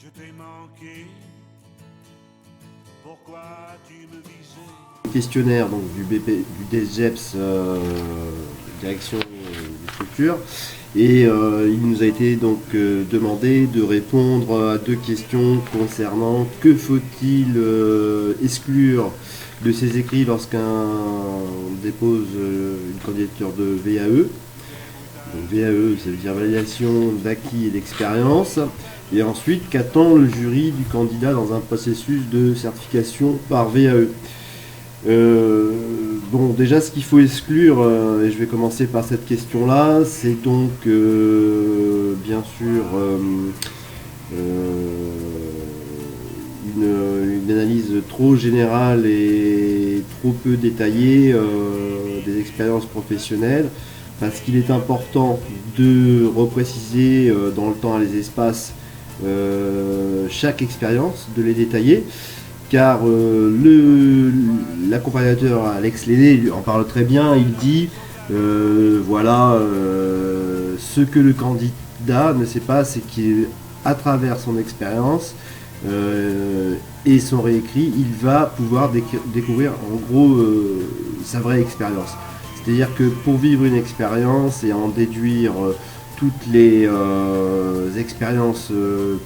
Je t'ai manqué, pourquoi tu me visais? Questionnaire donc du du DSGEPS, direction des structures, et il nous a été donc demandé de répondre à deux questions concernant que faut-il exclure de ses écrits lorsqu'un dépose une candidature de VAE. Donc VAE, ça veut dire validation d'acquis et d'expérience. Et ensuite, qu'attend le jury du candidat dans un processus de certification par VAE? Bon, déjà, ce qu'il faut exclure, et je vais commencer par cette question-là, c'est donc, bien sûr, une analyse trop générale et trop peu détaillée des expériences professionnelles, parce qu'il est important de repréciser dans le temps et les espaces chaque expérience, de les détailler, car l'accompagnateur Alex Lenné en parle très bien. Il dit voilà, ce que le candidat ne sait pas, c'est qu'à travers son expérience et son réécrit, il va pouvoir découvrir en gros sa vraie expérience. C'est-à-dire que pour vivre une expérience et en déduire toutes les expériences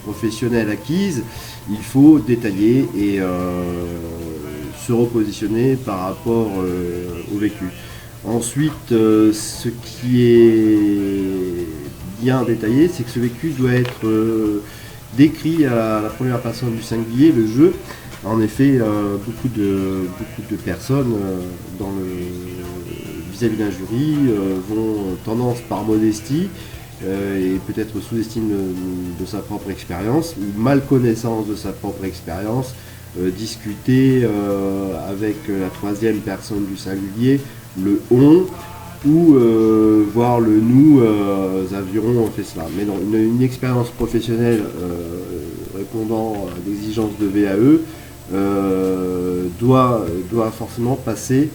professionnelles acquises, il faut détailler et se repositionner par rapport au vécu. Ensuite, ce qui est bien détaillé, c'est que ce vécu doit être décrit à la première personne du singulier, le jeu. En effet, beaucoup de personnes vis-à-vis d'un jury vont tendance par modestie et peut-être sous-estime de sa propre expérience, ou mal connaissance de sa propre expérience, discuter avec la troisième personne du singulier, le on, ou voir le nous avions fait cela. Mais non, une expérience professionnelle répondant à l'exigence de VAE doit forcément passer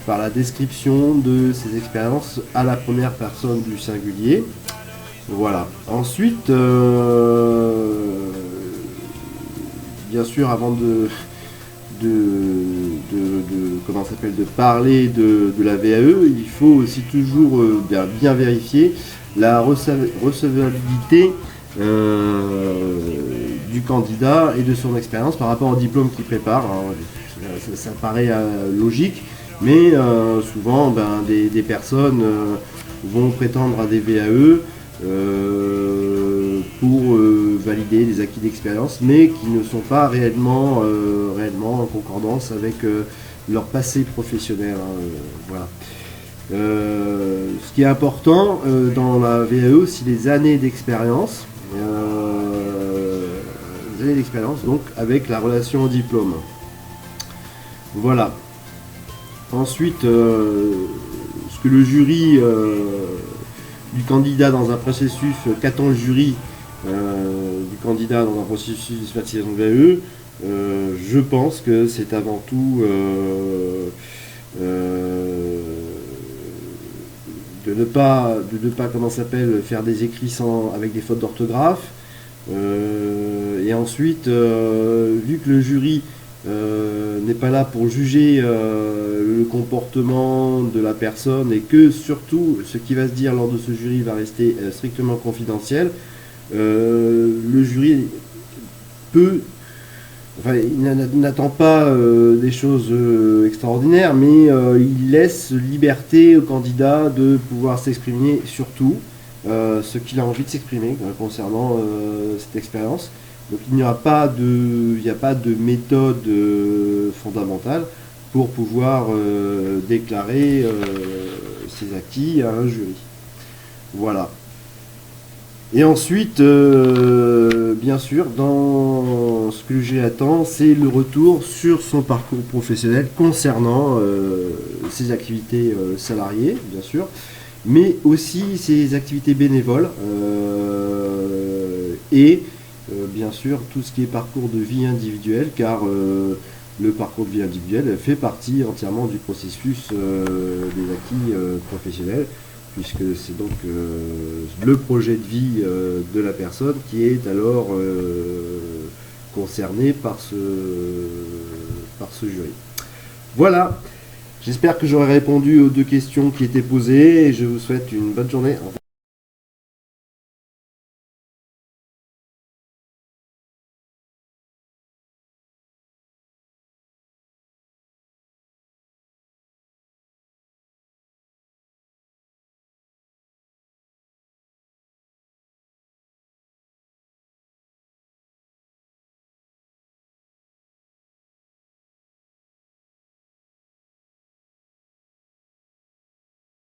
par la description de ces expériences à la première personne du singulier. Voilà. Ensuite, bien sûr, avant de parler de la VAE, il faut aussi toujours bien vérifier la recevabilité du candidat et de son expérience par rapport au diplôme qu'il prépare. Ça paraît logique, mais souvent des personnes vont prétendre à des VAE pour valider des acquis d'expérience, mais qui ne sont pas réellement en concordance avec leur passé professionnel. Voilà. Ce qui est important dans la VAE, c'est les années d'expérience, donc avec la relation au diplôme. Voilà. Ensuite, ce que le jury du candidat dans un processus, qu'attend le jury du candidat dans un processus de certification de VAE, je pense que c'est avant tout de ne pas faire des écrits avec des fautes d'orthographe, et ensuite vu que le jury n'est pas là pour juger le comportement de la personne, et que surtout ce qui va se dire lors de ce jury va rester strictement confidentiel, le jury il n'attend pas des choses extraordinaires, mais il laisse liberté au candidat de pouvoir s'exprimer sur tout ce qu'il a envie de s'exprimer concernant cette expérience. Donc il n'y a pas de méthode fondamentale pour pouvoir déclarer ses acquis à un jury. Voilà. Et ensuite, bien sûr, dans ce que le jury attend, c'est le retour sur son parcours professionnel concernant ses activités salariées, bien sûr, mais aussi ses activités bénévoles et bien sûr tout ce qui est parcours de vie individuelle, car le parcours de vie individuelle fait partie entièrement du processus des acquis professionnels. puisque c'est donc le projet de vie de la personne qui est alors concerné par ce jury. Voilà, j'espère que j'aurai répondu aux 2 questions qui étaient posées et je vous souhaite une bonne journée. Au revoir.